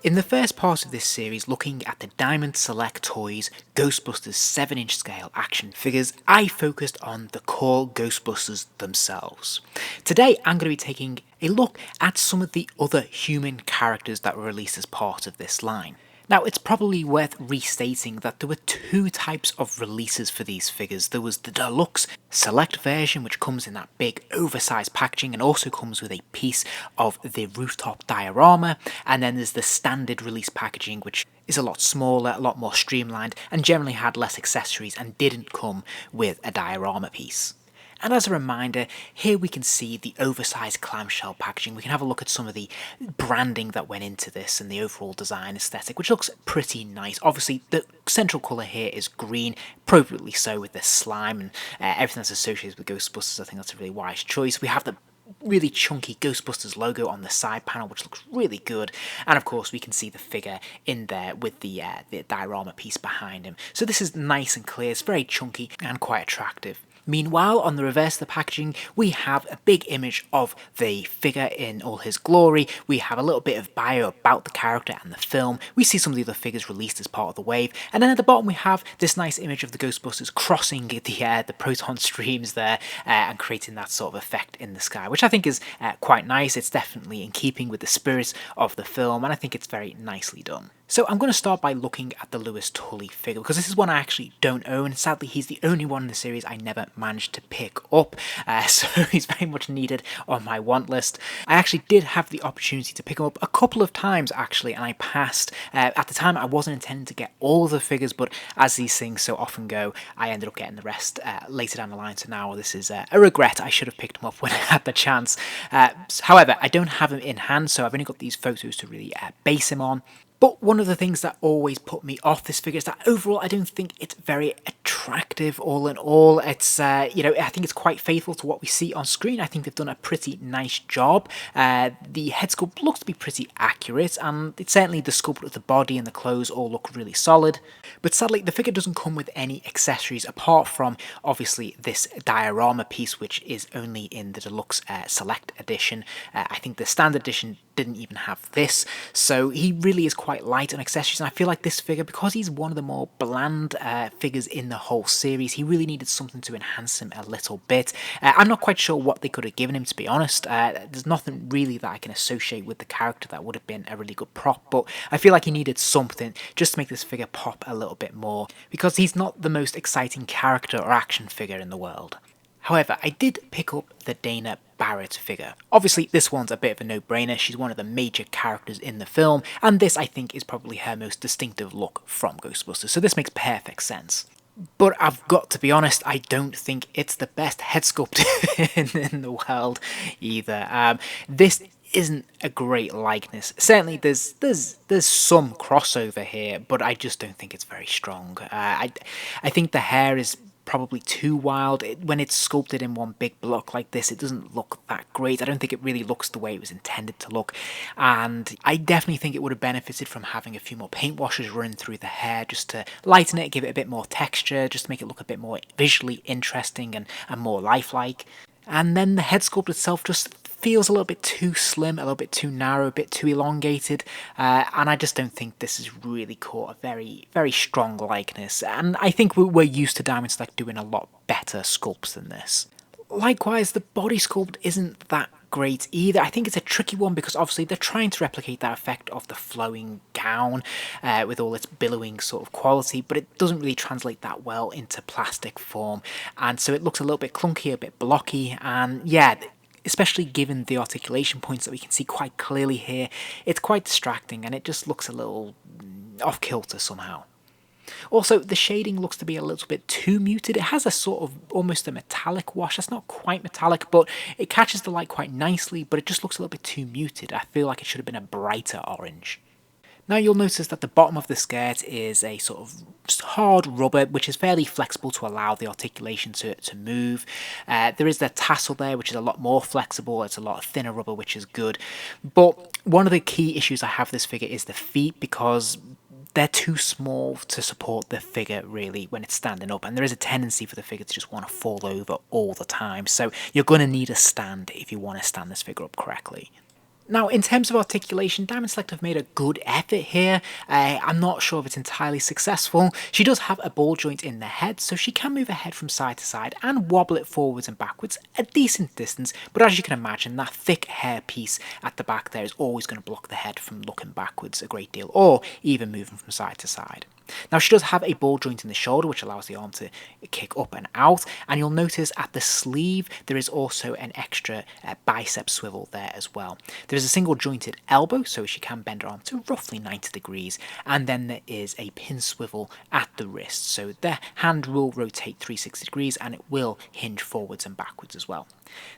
In the first part of this series, looking at the Diamond Select Toys Ghostbusters 7-inch scale action figures, I focused on the core Ghostbusters themselves. Today I'm going to be taking a look at some of the other human characters that were released as part of this line. Now, it's probably worth restating that there were two types of releases for these figures. There was the deluxe select version, which comes in that big oversized packaging and also comes with a piece of the rooftop diorama, and then there's the standard release packaging, which is a lot smaller, a lot more streamlined, and generally had less accessories and didn't come with a diorama piece. And as a reminder, here we can see the oversized clamshell packaging. We can have a look at some of the branding that went into this and the overall design aesthetic, which looks pretty nice. Obviously, the central colour here is green, appropriately so with the slime and everything that's associated with Ghostbusters. I think that's a really wise choice. We have the really chunky Ghostbusters logo on the side panel, which looks really good, and of course we can see the figure in there with the diorama piece behind him. So this is nice and clear, it's very chunky and quite attractive. Meanwhile, on the reverse of the packaging, we have a big image of the figure in all his glory. We have a little bit of bio about the character and the film. We see some of the other figures released as part of the wave. And then at the bottom, we have this nice image of the Ghostbusters crossing the proton streams there and creating that sort of effect in the sky, which I think is quite nice. It's definitely in keeping with the spirit of the film, and I think it's very nicely done. So I'm going to start by looking at the Lewis Tully figure, because this is one I actually don't own. Sadly, he's the only one in the series I never managed to pick up, so he's very much needed on my want list. I actually did have the opportunity to pick him up a couple of times, actually, and I passed. At the time, I wasn't intending to get all of the figures, but as these things so often go, I ended up getting the rest later down the line, so now this is a regret. I should have picked him up when I had the chance. However, I don't have him in hand, so I've only got these photos to really base him on. But one of the things that always put me off this figure is that overall I don't think it's very attractive all in all. It's, I think it's quite faithful to what we see on screen. I think they've done a pretty nice job. The head sculpt looks to be pretty accurate, and it's certainly the sculpt of the body and the clothes all look really solid. But sadly, the figure doesn't come with any accessories apart from, obviously, this diorama piece, which is only in the deluxe select edition. I think the standard edition didn't even have this, so he really is quite light on accessories, and I feel like this figure, because he's one of the more bland figures in the whole series, he really needed something to enhance him a little bit. I'm not quite sure what they could have given him, to be honest. There's nothing really that I can associate with the character that would have been a really good prop, but I feel like he needed something just to make this figure pop a little bit more, because he's not the most exciting character or action figure in the world. However, I did pick up the Dana Barrett figure. Obviously, this one's a bit of a no-brainer. She's one of the major characters in the film, and this, I think, is probably her most distinctive look from Ghostbusters, so this makes perfect sense. But I've got to be honest, I don't think it's the best head sculpt in the world either. This isn't a great likeness. Certainly there's some crossover here, but I just don't think it's very strong. I think the hair is probably too wild. When it's sculpted in one big block like this, it doesn't look that great. I don't think it really looks the way it was intended to look, and I definitely think it would have benefited from having a few more paint washes run through the hair just to lighten it, give it a bit more texture, just to make it look a bit more visually interesting and more lifelike. And then the head sculpt itself just feels a little bit too slim, a little bit too narrow, a bit too elongated, and I just don't think this has really caught a very, very strong likeness, and I think we're used to Diamond Select doing a lot better sculpts than this. Likewise, the body sculpt isn't that great either. I think it's a tricky one because obviously they're trying to replicate that effect of the flowing gown with all its billowing sort of quality, but it doesn't really translate that well into plastic form, and so it looks a little bit clunky, a bit blocky, and yeah, especially given the articulation points that we can see quite clearly here, it's quite distracting and it just looks a little off kilter somehow. Also, the shading looks to be a little bit too muted. It has a sort of almost a metallic wash. That's not quite metallic, but it catches the light quite nicely, but it just looks a little bit too muted. I feel like it should have been a brighter orange. Now you'll notice that the bottom of the skirt is a sort of hard rubber, which is fairly flexible to allow the articulation to move. There is the tassel there, which is a lot more flexible. It's a lot thinner rubber, which is good. But one of the key issues I have with this figure is the feet, because they're too small to support the figure really when it's standing up, and there is a tendency for the figure to just want to fall over all the time. So you're going to need a stand if you want to stand this figure up correctly. Now, in terms of articulation, Diamond Select have made a good effort here. I'm not sure if it's entirely successful. She does have a ball joint in the head, so she can move her head from side to side and wobble it forwards and backwards a decent distance, but as you can imagine, that thick hair piece at the back there is always going to block the head from looking backwards a great deal, or even moving from side to side. Now, she does have a ball joint in the shoulder, which allows the arm to kick up and out, and you'll notice at the sleeve there is also an extra bicep swivel there as well. There is a single jointed elbow, so she can bend her arm to roughly 90 degrees, and then there is a pin swivel at the wrist, so the hand will rotate 360 degrees and it will hinge forwards and backwards as well.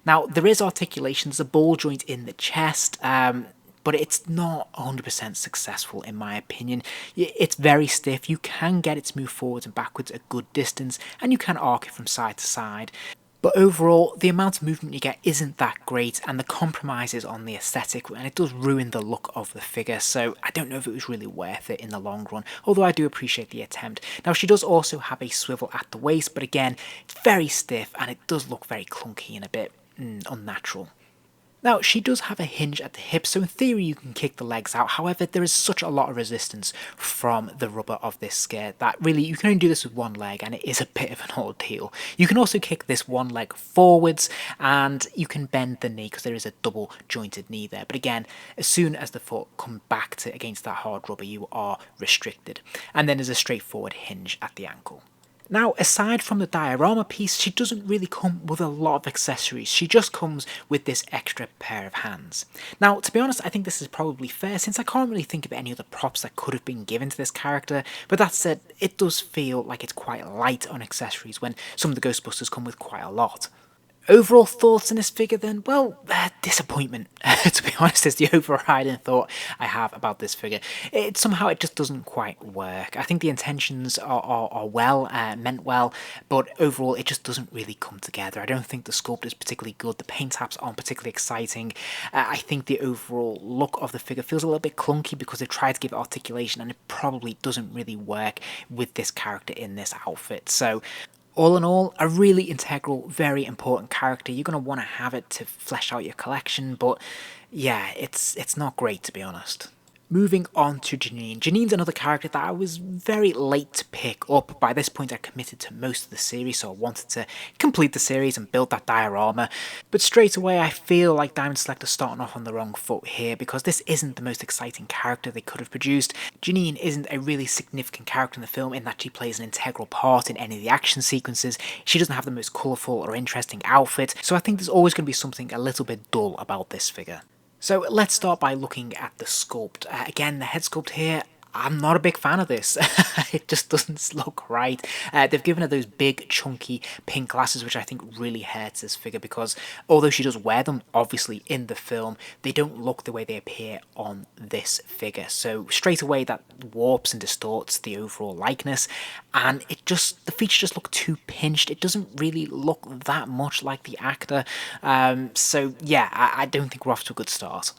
Now, there is articulation, there's a ball joint in the chest, but it's not 100% successful in my opinion. It's very stiff, you can get it to move forwards and backwards a good distance, and you can arc it from side to side. But overall, the amount of movement you get isn't that great, and the compromise is on the aesthetic, and it does ruin the look of the figure, so I don't know if it was really worth it in the long run, although I do appreciate the attempt. Now, she does also have a swivel at the waist, but again, it's very stiff, and it does look very clunky and a bit unnatural. Now, she does have a hinge at the hip, so in theory you can kick the legs out. However, there is such a lot of resistance from the rubber of this skirt that really you can only do this with one leg, and it is a bit of an ordeal. You can also kick this one leg forwards, and you can bend the knee because there is a double jointed knee there. But again, as soon as the foot comes back to against that hard rubber, you are restricted. And then there's a straightforward hinge at the ankle. Now, aside from the diorama piece, she doesn't really come with a lot of accessories. She just comes with this extra pair of hands. Now, to be honest, I think this is probably fair, since I can't really think of any other props that could have been given to this character, but that said, it does feel like it's quite light on accessories when some of the Ghostbusters come with quite a lot. Overall thoughts on this figure then? Well, disappointment, to be honest, is the overriding thought I have about this figure. Somehow it just doesn't quite work. I think the intentions are well, meant well, but overall it just doesn't really come together. I don't think the sculpt is particularly good, the paint taps aren't particularly exciting. I think the overall look of the figure feels a little bit clunky because they've tried to give it articulation, and it probably doesn't really work with this character in this outfit. So, all in all, a really integral, very important character. You're going to want to have it to flesh out your collection, but yeah, it's not great, to be honest. Moving on to Janine. Janine's another character that I was very late to pick up. By this point I committed to most of the series, so I wanted to complete the series and build that diorama. But straight away I feel like Diamond Select are starting off on the wrong foot here, because this isn't the most exciting character they could have produced. Janine isn't a really significant character in the film in that she plays an integral part in any of the action sequences. She doesn't have the most colourful or interesting outfit, so I think there's always going to be something a little bit dull about this figure. So let's start by looking at the sculpt. Again, the head sculpt here, I'm not a big fan of this. It just doesn't look right. They've given her those big, chunky pink glasses, which I think really hurts this figure, because although she does wear them, obviously, in the film, they don't look the way they appear on this figure. So straight away, that warps and distorts the overall likeness, and the features just look too pinched. It doesn't really look that much like the actor. So yeah, I don't think we're off to a good start.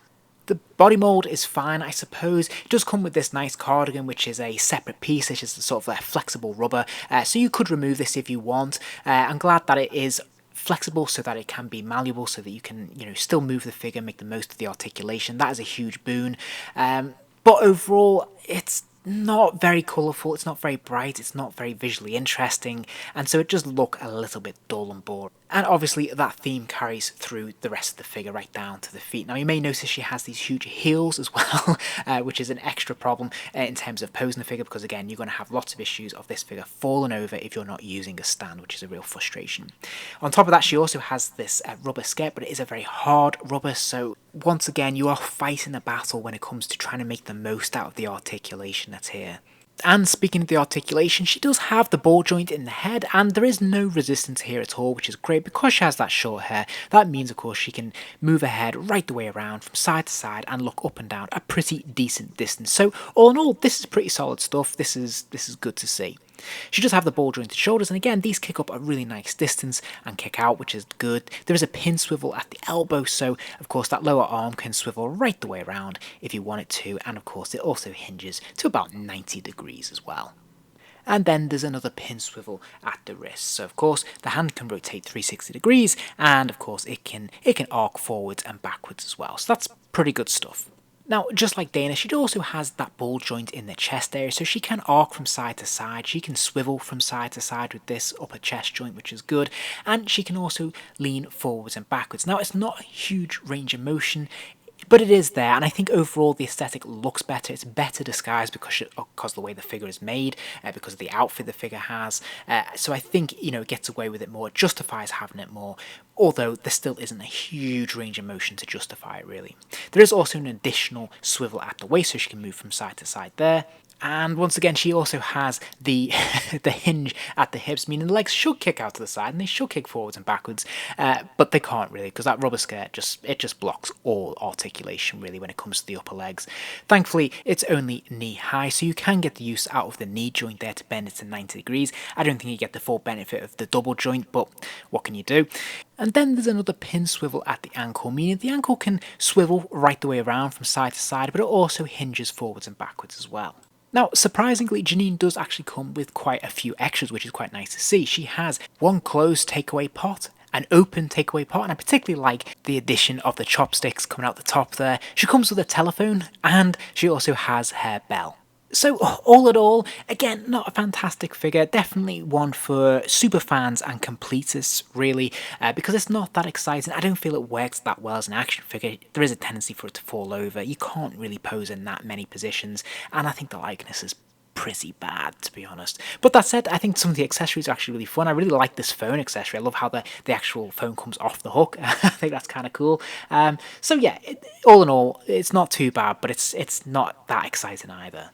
The body mould is fine, I suppose. It does come with this nice cardigan, which is a separate piece, which is sort of a flexible rubber, so you could remove this if you want. I'm glad that it is flexible so that it can be malleable, so that you can, still move the figure, make the most of the articulation. That is a huge boon. But overall, it's not very colourful, it's not very bright, it's not very visually interesting, and so it does look a little bit dull and boring. And obviously that theme carries through the rest of the figure right down to the feet. Now you may notice she has these huge heels as well, which is an extra problem in terms of posing the figure, because again, you're going to have lots of issues of this figure falling over if you're not using a stand, which is a real frustration. On top of that, she also has this rubber skirt, but it is a very hard rubber, so once again, you are fighting a battle when it comes to trying to make the most out of the articulation that's here. And speaking of the articulation, she does have the ball joint in the head, and there is no resistance here at all, which is great because she has that short hair. That means, of course, she can move her head right the way around from side to side and look up and down a pretty decent distance. So all in all, this is pretty solid stuff. This is good to see. She does have the ball jointed shoulders, and again, these kick up a really nice distance and kick out, which is good. There is a pin swivel at the elbow, so of course that lower arm can swivel right the way around if you want it to, and of course it also hinges to about 90 degrees as well. And then there's another pin swivel at the wrist. So of course the hand can rotate 360 degrees, and of course it can arc forwards and backwards as well. So that's pretty good stuff. Now, just like Dana, she also has that ball joint in the chest area, so she can arc from side to side, she can swivel from side to side with this upper chest joint, which is good, and she can also lean forwards and backwards. Now, it's not a huge range of motion, but it is there, and I think overall the aesthetic looks better. It's better disguised because of the way the figure is made, because of the outfit the figure has. So I think, you know, it gets away with it more. It justifies having it more, although there still isn't a huge range of motion to justify it, really. There is also an additional swivel at the waist, so she can move from side to side there. And once again, she also has the the hinge at the hips, meaning the legs should kick out to the side and they should kick forwards and backwards, but they can't really, because that rubber skirt just blocks all articulation really when it comes to the upper legs. Thankfully, it's only knee high, so you can get the use out of the knee joint there to bend it to 90 degrees. I don't think you get the full benefit of the double joint, but what can you do? And then there's another pin swivel at the ankle, meaning the ankle can swivel right the way around from side to side, but it also hinges forwards and backwards as well. Now, surprisingly, Janine does actually come with quite a few extras, which is quite nice to see. She has one closed takeaway pot, an open takeaway pot, and I particularly like the addition of the chopsticks coming out the top there. She comes with a telephone, and she also has her bell. So all in all, again, not a fantastic figure, definitely one for super fans and completists really, because it's not that exciting. I don't feel it works that well as an action figure. There is a tendency for it to fall over. You can't really pose in that many positions, and I think the likeness is pretty bad, to be honest. But that said, I think some of the accessories are actually really fun. I really like this phone accessory. I love how the actual phone comes off the hook. I think that's kind of cool. So yeah, all in all, it's not too bad, but it's not that exciting either.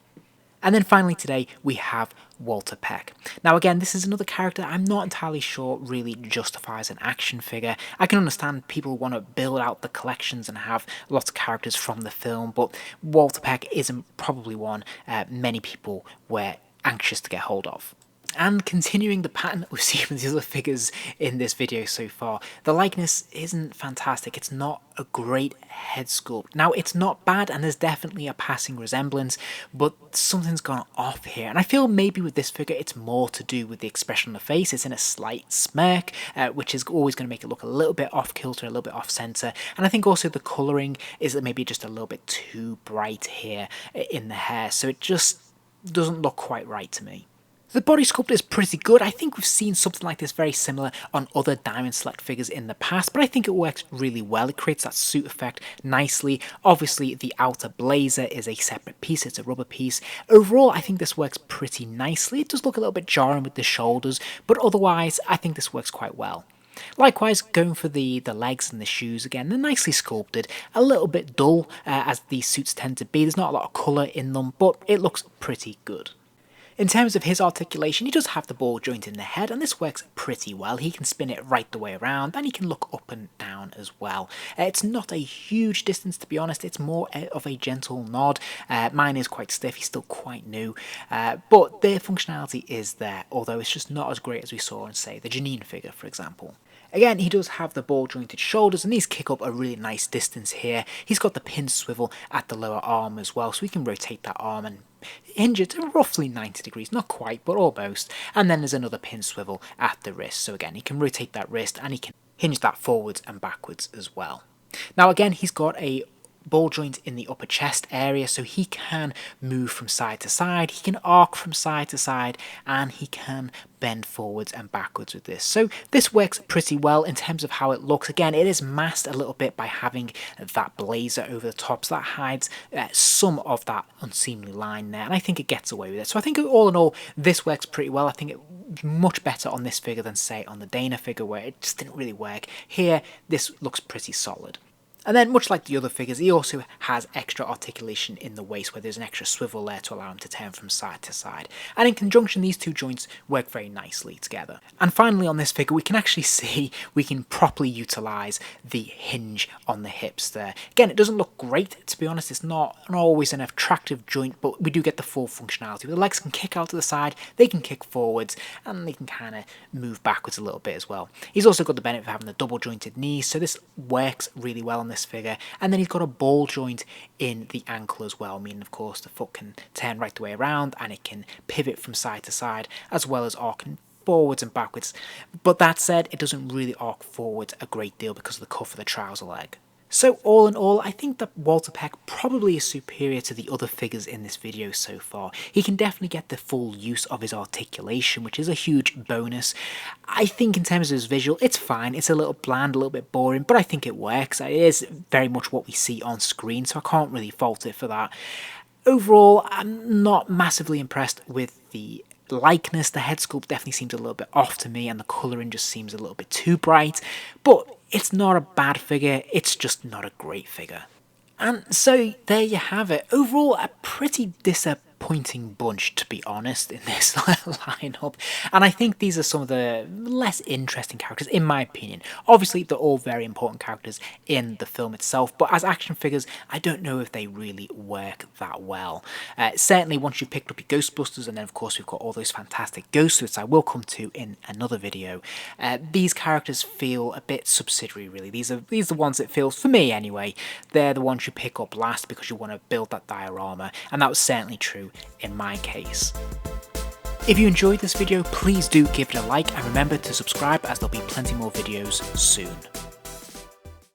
And then finally today we have Walter Peck. Now again, this is another character I'm not entirely sure really justifies an action figure. I can understand people want to build out the collections and have lots of characters from the film, but Walter Peck isn't probably one many people were anxious to get hold of. And continuing the pattern that we've seen with the other figures in this video so far, the likeness isn't fantastic. It's not a great head sculpt. Now, it's not bad, and there's definitely a passing resemblance, but something's gone off here. And I feel maybe with this figure, it's more to do with the expression on the face. It's in a slight smirk, which is always going to make it look a little bit off-kilter, a little bit off-center. And I think also the colouring is maybe just a little bit too bright here in the hair, so it just doesn't look quite right to me. The body sculpt is pretty good. I think we've seen something like this very similar on other Diamond Select figures in the past, but I think it works really well. It creates that suit effect nicely. Obviously, the outer blazer is a separate piece. It's a rubber piece. Overall, I think this works pretty nicely. It does look a little bit jarring with the shoulders, but otherwise, I think this works quite well. Likewise, going for the legs and the shoes again, they're nicely sculpted, a little bit dull as these suits tend to be. There's not a lot of colour in them, but it looks pretty good. In terms of his articulation, he does have the ball joint in the head, and this works pretty well. He can spin it right the way around, and he can look up and down as well. It's not a huge distance, to be honest. It's more of a gentle nod. Mine is quite stiff. He's still quite new, but the functionality is there, although it's just not as great as we saw in, say, the Janine figure, for example. Again, he does have the ball jointed shoulders, and these kick up a really nice distance here. He's got the pin swivel at the lower arm as well, so we can rotate that arm and hinge it to roughly 90 degrees, not quite, but almost. And then there's another pin swivel at the wrist, so again, he can rotate that wrist and he can hinge that forwards and backwards as well. Now again, he's got a ball joint in the upper chest area, so he can move from side to side, he can arc from side to side, and he can bend forwards and backwards with this. So this works pretty well in terms of how it looks. Again, it is masked a little bit by having that blazer over the top, so that hides some of that unseemly line there, and I think it gets away with it. So I think all in all, this works pretty well. I think it's much better on this figure than, say, on the Dana figure, where it just didn't really work. Here, this looks pretty solid. And then, much like the other figures, he also has extra articulation in the waist, where there's an extra swivel there to allow him to turn from side to side. And in conjunction, these two joints work very nicely together. And finally, on this figure, we can actually see we can properly utilise the hinge on the hips there. Again, it doesn't look great, to be honest. It's not always an attractive joint, but we do get the full functionality. The legs can kick out to the side, they can kick forwards, and they can kind of move backwards a little bit as well. He's also got the benefit of having the double jointed knees, so this works really well on this figure, and then he's got a ball joint in the ankle as well, meaning of course the foot can turn right the way around and it can pivot from side to side as well as arcing forwards and backwards. But that said, it doesn't really arc forwards a great deal because of the cuff of the trouser leg. So all in all, I think that Walter Peck probably is superior to the other figures in this video so far. He can definitely get the full use of his articulation, which is a huge bonus. I think in terms of his visual, it's fine. It's a little bland, a little bit boring, but I think it works. It is very much what we see on screen, so I can't really fault it for that. Overall, I'm not massively impressed with the likeness. The head sculpt definitely seems a little bit off to me, and the colouring just seems a little bit too bright, but it's not a bad figure, it's just not a great figure. And so there you have it. Overall, a pretty disappointing bunch, to be honest, in this lineup. And I think these are some of the less interesting characters, in my opinion. Obviously, they're all very important characters in the film itself, but as action figures, I don't know if they really work that well. Certainly, once you've picked up your Ghostbusters, and then of course we've got all those fantastic ghost suits I will come to in another video, these characters feel a bit subsidiary, really. These are the ones that feel, for me anyway, they're the ones you pick up last because you want to build that diorama, and that was certainly true in my case. If you enjoyed this video, please do give it a like and remember to subscribe as there'll be plenty more videos soon.